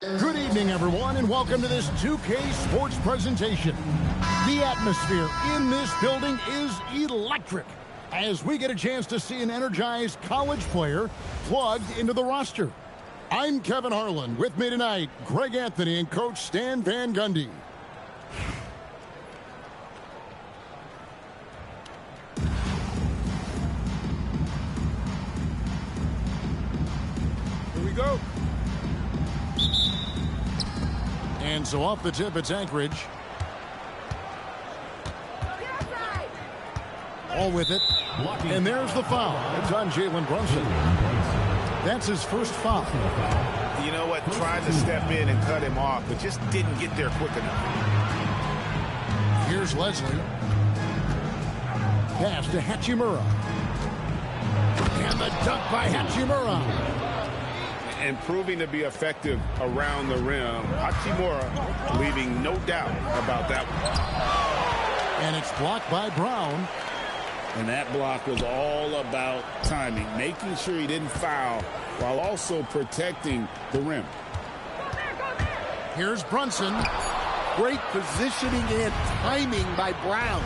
Good evening, everyone, and welcome to this 2K Sports presentation. The atmosphere in this building is electric as we get a chance to see an energized college player plugged into the roster. I'm Kevin Harlan. With me tonight, Greg Anthony and Coach Stan Van Gundy. Here we go. And so off the tip, it's Anchorage. All with it. And there's the foul. It's on Jalen Brunson. That's his first foul. You know what? Tried to step in and cut him off, but just didn't get there quick enough. Here's Leslie. Pass to Hachimura. And the dunk by Hachimura. And proving to be effective around the rim. Hachimura leaving no doubt about that one. And it's blocked by Brown. And that block was all about timing, making sure he didn't foul while also protecting the rim. Here's Brunson. Great positioning and timing by Brown,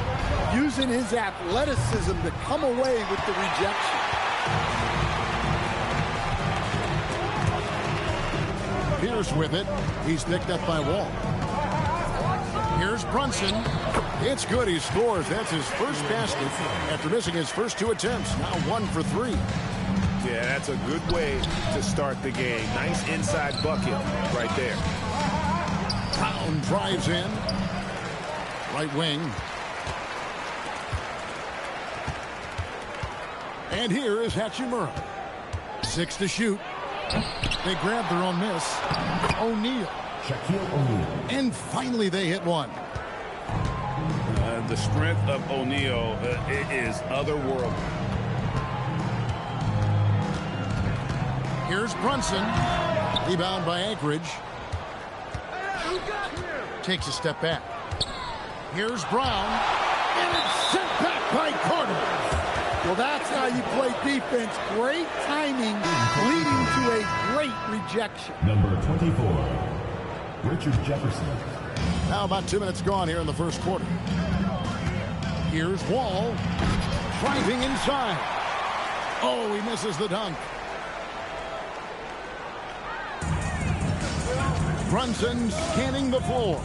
using his athleticism to come away with the rejection. Pierce with it. He's picked up by Wall. Here's Brunson. It's good. He scores. That's his first basket after missing his first two attempts. Now 1 for 3. Yeah, that's a good way to start the game. Nice inside bucket right there. Brown drives in. Right wing. And here is Hachimura. 6 to shoot. They grab their own miss. O'Neal. And finally they hit one. The strength of O'Neal is otherworldly. Here's Brunson. Rebound by Anchorage. Takes a step back. Here's Brown. And it's sent back by Carter. Well, that's how you play defense. Great timing, leading to a great rejection. Number 24, Richard Jefferson. Now about 2 minutes gone here in the first quarter. Here's Wall. Driving inside. Oh, he misses the dunk. Brunson scanning the floor.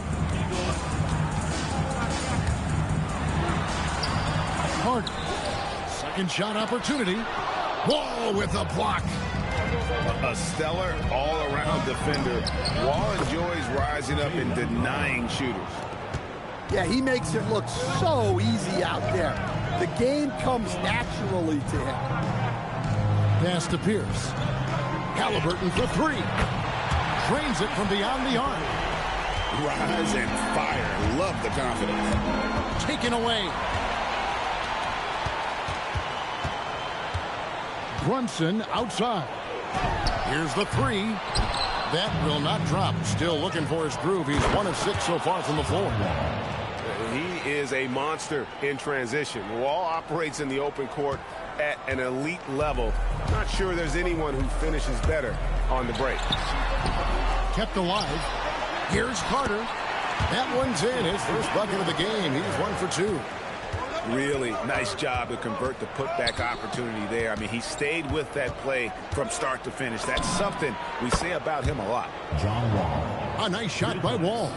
Carter. Second shot opportunity. Wall with a block. A stellar all-around defender. Wall enjoys rising up and denying shooters. Yeah, he makes it look so easy out there. The game comes naturally to him. Pass to Pierce. Halliburton for 3. Drains it from beyond the arc. Rise and fire. Love the confidence. Taken away. Brunson outside. Here's the 3. That will not drop. Still looking for his groove. He's 1 of 6 so far from the floor. He is a monster in transition. Wall operates in the open court at an elite level. Not sure there's anyone who finishes better on the break. Kept alive. Here's Carter. That one's in. His first bucket of the game. He's 1 for 2. Really nice job to convert the putback opportunity there. I mean, he stayed with that play from start to finish. That's something we say about him a lot. John Wall. A nice shot by Wall.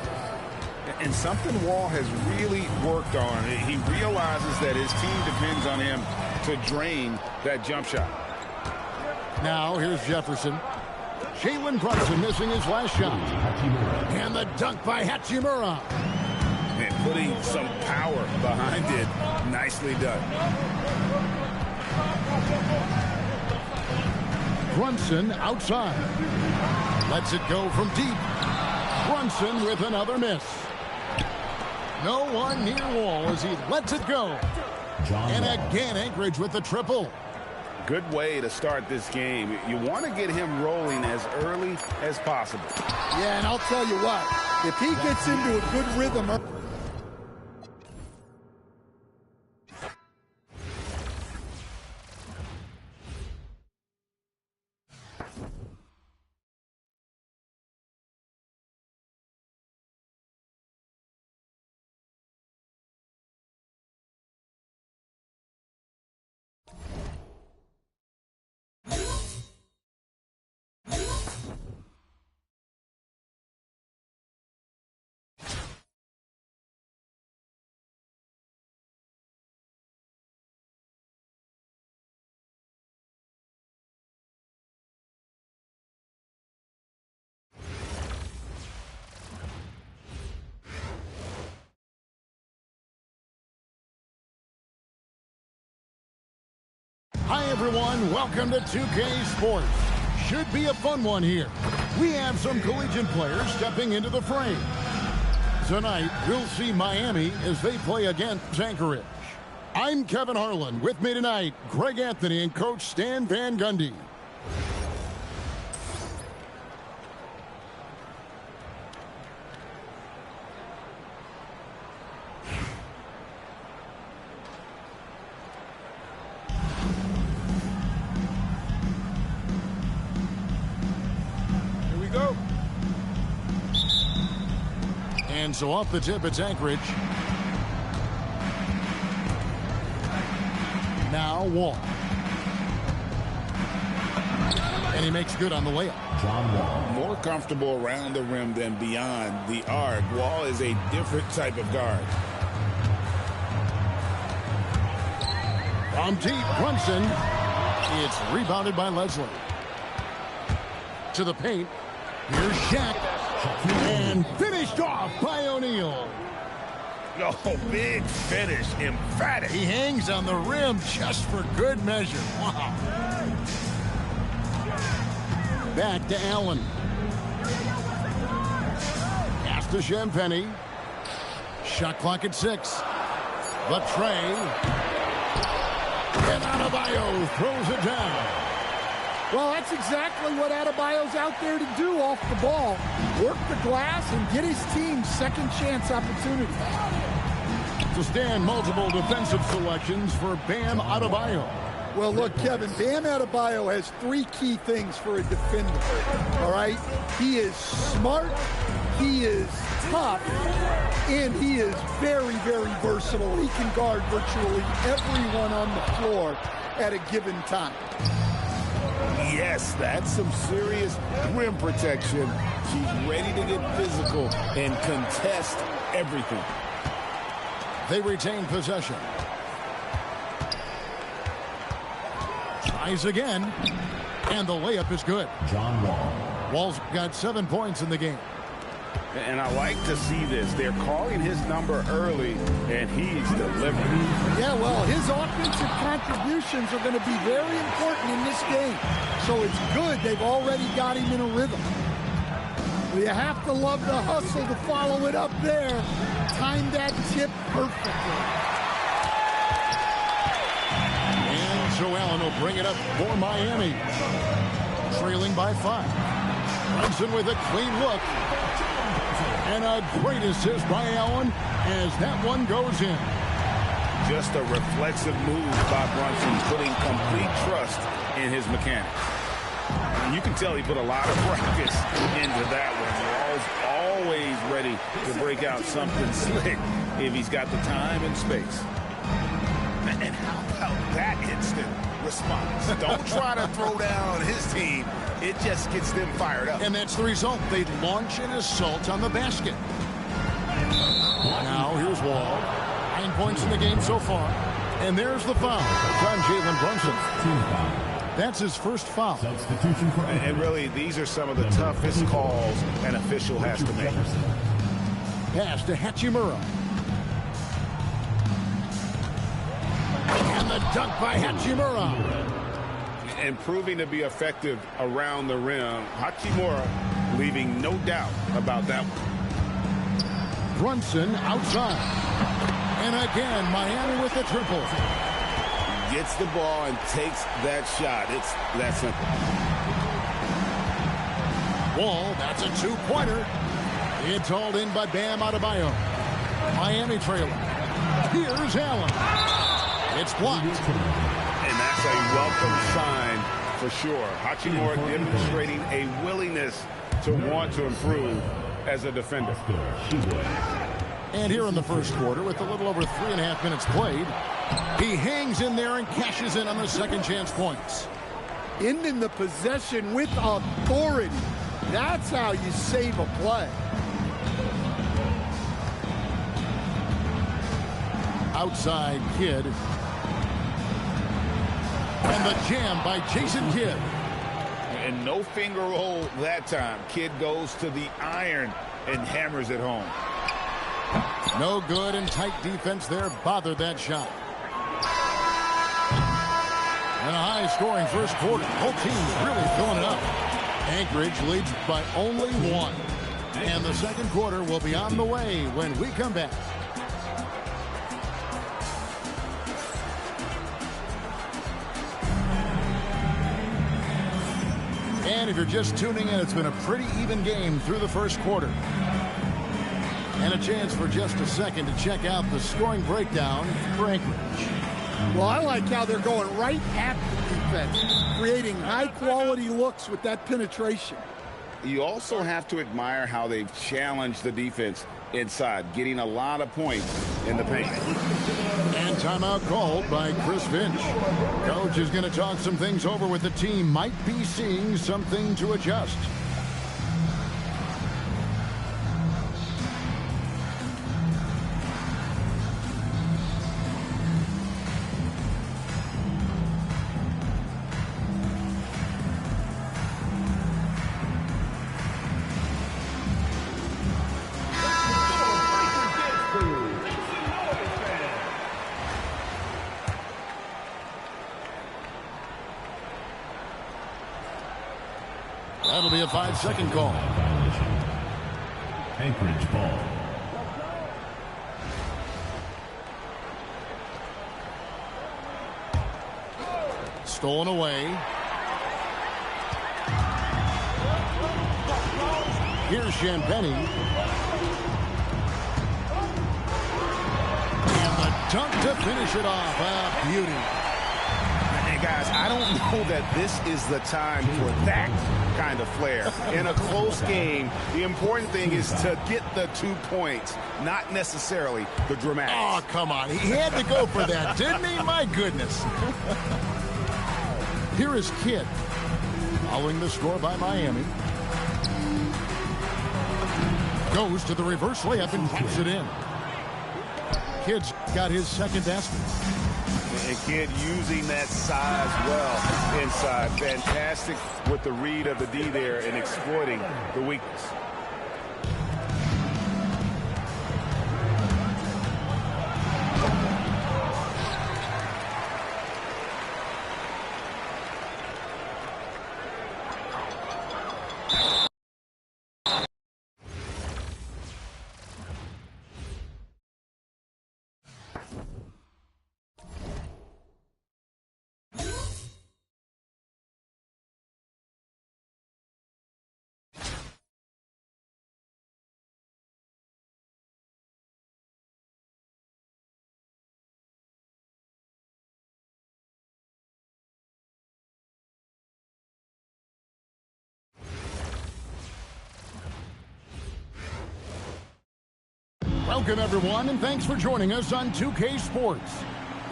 And something Wall has really worked on. He realizes that his team depends on him to drain that jump shot. Now here's Jefferson. Jalen Brunson missing his last shot. And the dunk by Hachimura. And putting some power behind it. Nicely done. Brunson outside. Lets it go from deep. Brunson with another miss. No one near Wall as he lets it go. And again, Anchorage with the triple. Good way to start this game. You want to get him rolling as early as possible. Yeah, and I'll tell you what, if he gets into a good rhythm Hi, everyone. Welcome to 2K Sports. Should be a fun one here. We have some collegiate players stepping into the fray. Tonight, we'll see Miami as they play against Anchorage. I'm Kevin Harlan. With me tonight, Greg Anthony and Coach Stan Van Gundy. And so off the tip, it's Anchorage. Now Wall. And he makes good on the layup. John Wall. More comfortable around the rim than beyond the arc. Wall is a different type of guard. From deep, Brunson. It's rebounded by Leslie. To the paint. Here's Shaq. And finished off by O'Neal. Oh, big finish. Emphatic. He hangs on the rim just for good measure. Wow. Back to Allen. Pass to Champagny. Shot clock at 6. The tray. And Adebayo throws it down. Well, that's exactly what Adebayo's out there to do off the ball. Work the glass and get his team second chance opportunity. To stand multiple defensive selections for Bam Adebayo. Well, look, Kevin, Bam Adebayo has 3 key things for a defender, all right? He is smart, he is tough, and he is very, very versatile. He can guard virtually everyone on the floor at a given time. Yes, that's some serious rim protection. She's ready to get physical and contest everything. They retain possession. Tries again. And the layup is good. John Wall. Wall's got 7 points in the game. And I like to see this. They're calling his number early, and he's delivering. Yeah, well, his offensive contributions are going to be very important in this game. So it's good they've already got him in a rhythm. You have to love the hustle to follow it up there. Time that tip perfectly. And so Allen will bring it up for Miami. Trailing by 5. Brunson with a clean look. And a great assist by Allen as that one goes in. Just a reflexive move by Brunson, putting complete trust in his mechanics. And you can tell he put a lot of practice into that one. Wall's always ready to break out something slick if he's got the time and space. And how about that instant response? Don't try to throw down his team. It just gets them fired up. And that's the result. They launch an assault on the basket. Now here's Wall. 9 points in the game so far. And there's the foul on Jalen Brunson. That's his first foul. Substitution for And really, these are some of the toughest calls an official has to make. Pass to Hachimura. And the dunk by Hachimura. And proving to be effective around the rim. Hachimura leaving no doubt about that one. Brunson outside. And again, Miami with the triple. Gets the ball and takes that shot. It's that simple. Wall, that's a 2-pointer. It's hauled in by Bam Adebayo. Miami trailing. Here's Allen. It's blocked. And that's a welcome sign for sure. Hachimura demonstrating a willingness to want to improve as a defender. And here in the first quarter, with a little over 3.5 minutes played, he hangs in there and cashes in on the second chance points. Ending the possession with authority. That's how you save a play. Outside Kidd. And the jam by Jason Kidd. And no finger roll that time. Kidd goes to the iron and hammers it home. No good, and tight defense there bothered that shot. And a high-scoring first quarter. Both teams really filling it up. Anchorage leads by only one. And the second quarter will be on the way when we come back. And if you're just tuning in, it's been a pretty even game through the first quarter. And a chance for just a second to check out the scoring breakdown for Anchorage. Well, I like how they're going right at the defense, creating high-quality looks with that penetration. You also have to admire how they've challenged the defense inside, getting a lot of points in the paint. And timeout called by Chris Finch. Coach is going to talk some things over with the team. Might be seeing something to adjust. That'll be a 5-second call. Anchorage ball. Stolen away. Here's Champagny. And the dunk to finish it off. A beauty. Guys, I don't know that this is the time for that kind of flair. In a close game, the important thing is to get the 2 points, not necessarily the dramatics. Oh, come on. He had to go for that, didn't he? My goodness. Here is Kidd. Following the score by Miami. Goes to the reverse layup and puts it in. Kidd's got his second basket. And Kidd using that size well inside. Fantastic with the read of the D there and exploiting the weakness. Welcome, everyone, and thanks for joining us on 2K Sports.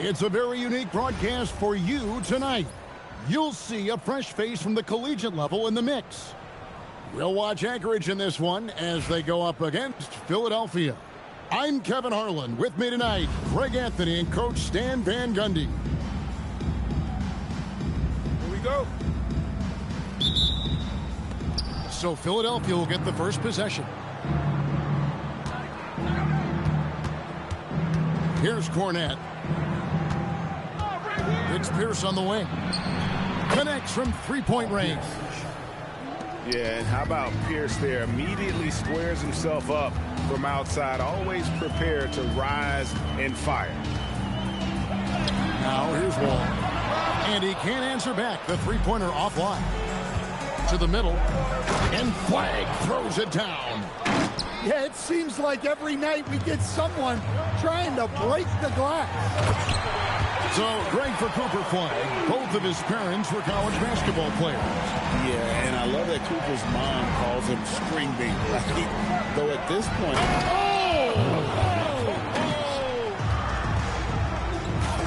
It's a very unique broadcast for you tonight. You'll see a fresh face from the collegiate level in the mix. We'll watch Anchorage in this one as they go up against Philadelphia. I'm Kevin Harlan. With me tonight, Greg Anthony and Coach Stan Van Gundy. Here we go. So Philadelphia will get the first possession. Here's Cornette. It's Pierce on the wing. Connects from three-point range. Yeah, and how about Pierce there? Immediately squares himself up from outside. Always prepared to rise and fire. Now here's Wall. And he can't answer back. The three-pointer offline. To the middle. And Flag throws it down. Yeah, it seems like every night we get someone trying to break the glass. So, great for Cooper Flag. Both of his parents were college basketball players. Yeah, and I love that Cooper's mom calls him String Bean. Right? Though at this point...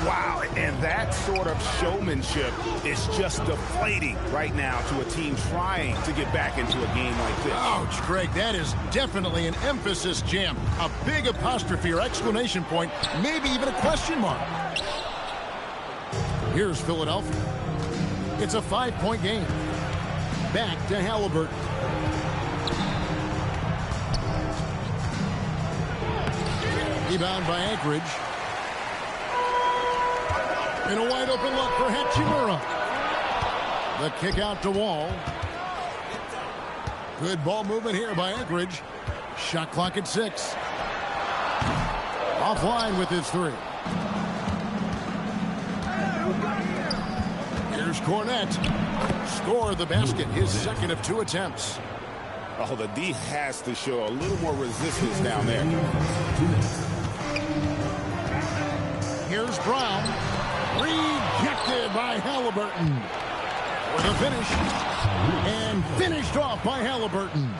Wow, and that sort of showmanship is just deflating right now to a team trying to get back into a game like this. Ouch, Greg, that is definitely an emphasis jam. A big apostrophe or exclamation point, maybe even a question mark. Here's Philadelphia. It's a 5-point game. Back to Halliburton. Rebound by Anchorage. And a wide open look for Hachimura. The kick out to Wall. Good ball movement here by Anchorage. Shot clock at 6. Offline with his 3. Here's Cornette. Score the basket, his second of 2 attempts. Oh, the D has to show a little more resistance down there. Here's Brown. Rejected by Halliburton. For the finish. And finished off by Halliburton.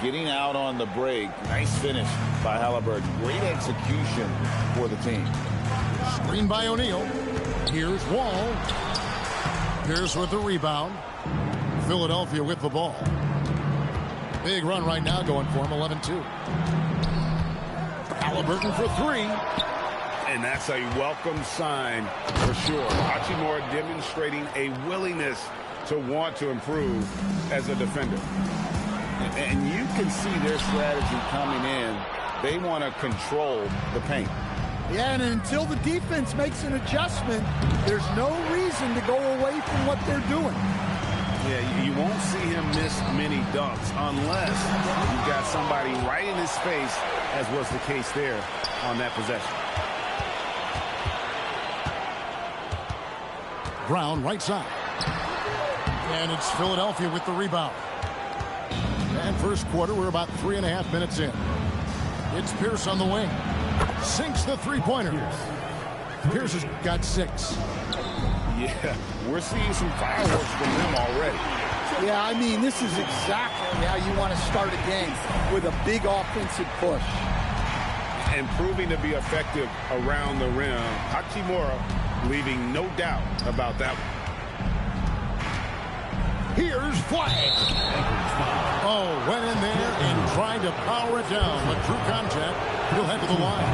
Getting out on the break. Nice finish by Halliburton. Great execution for the team. Screen by O'Neal. Here's Wall. Pierce with the rebound. Philadelphia with the ball. Big run right now going for him, 11-2. Halliburton for 3. And that's a welcome sign for sure. Hachimura demonstrating a willingness to want to improve as a defender. And you can see their strategy coming in. They want to control the paint. Yeah, and until the defense makes an adjustment, there's no reason to go away from what they're doing. Yeah, you won't see him miss many dunks unless you've got somebody right in his face, as was the case there on that possession. Brown right side. And it's Philadelphia with the rebound. And first quarter, we're about 3.5 minutes in. It's Pierce on the wing. Sinks the three-pointer. Pierce has got 6. Yeah, we're seeing some fireworks from him already. Yeah, I mean, this is exactly how you want to start a game, with a big offensive push. And proving to be effective around the rim. Hachimura leaving no doubt about that one. Here's Flag. Oh, went in there and tried to power it down. But through contact, he'll head to the line.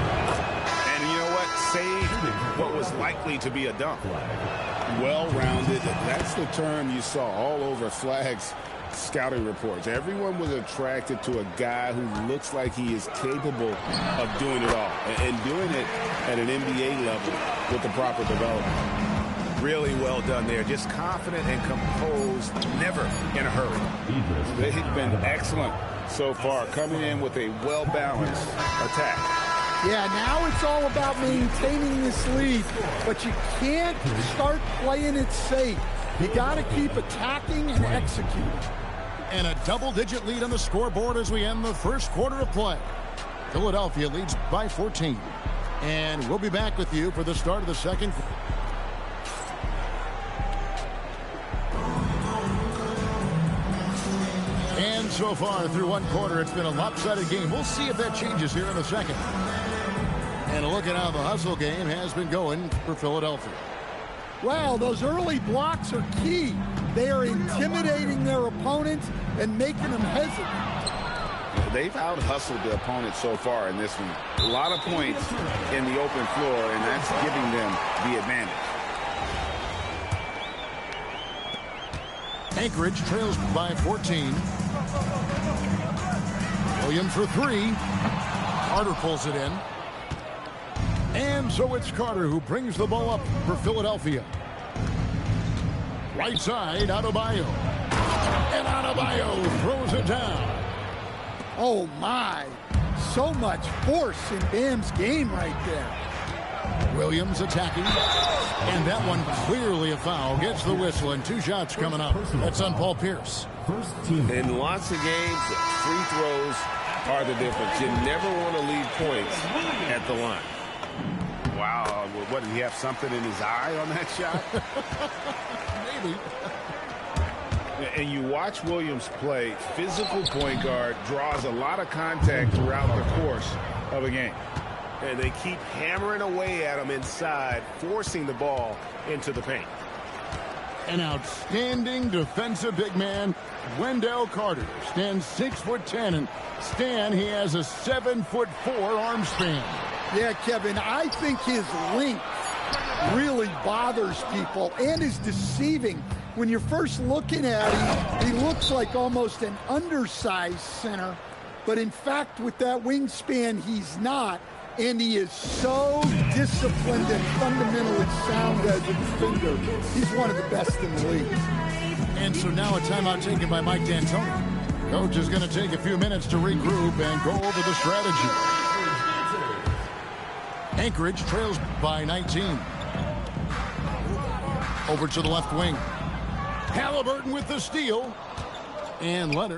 And you know what? Saved what was likely to be a dunk. Well-rounded. That's the term you saw all over Flag's scouting reports. Everyone was attracted to a guy who looks like he is capable of doing it all. And doing it at an NBA level with the proper development. Really well done there. Just confident and composed, never in a hurry. They've been excellent so far, coming in with a well-balanced attack. Yeah, now it's all about maintaining this lead, but you can't start playing it safe. You got to keep attacking and executing. And a double-digit lead on the scoreboard as we end the first quarter of play. Philadelphia leads by 14. And we'll be back with you for the start of the second. And so far through one quarter, it's been a lopsided game. We'll see if that changes here in a second. And a look at how the hustle game has been going for Philadelphia. Well, those early blocks are key. They are intimidating their opponents and making them hesitant. They've out-hustled the opponent so far in this one. A lot of points in the open floor, and that's giving them the advantage. Anchorage trails by 14. Williams for 3. Carter pulls it in. And so it's Carter who brings the ball up for Philadelphia. Right side, Adebayo. And Adebayo throws it down. Oh, my. So much force in Bam's game right there. Williams attacking. And that one clearly a foul. Gets the whistle, and 2 shots coming up. That's on Paul Pierce. In lots of games, free throws are the difference. You never want to leave points at the line. Wow, what, did he have something in his eye on that shot? Maybe. And you watch Williams play, physical point guard, draws a lot of contact throughout the course of a game. And they keep hammering away at him inside, forcing the ball into the paint. An outstanding defensive big man, Wendell Carter, stands 6'10", and Stan, he has a 7'4" arm span. Yeah, Kevin, I think his length really bothers people and is deceiving. When you're first looking at him, he looks like almost an undersized center. But in fact, with that wingspan, he's not. And he is so disciplined and fundamentally sound as a defender. He's one of the best in the league. And so now a timeout taken by Mike D'Antoni. Coach is going to take a few minutes to regroup and go over the strategy. Anchorage trails by 19. Over to the left wing. Halliburton with the steal. And Leonard.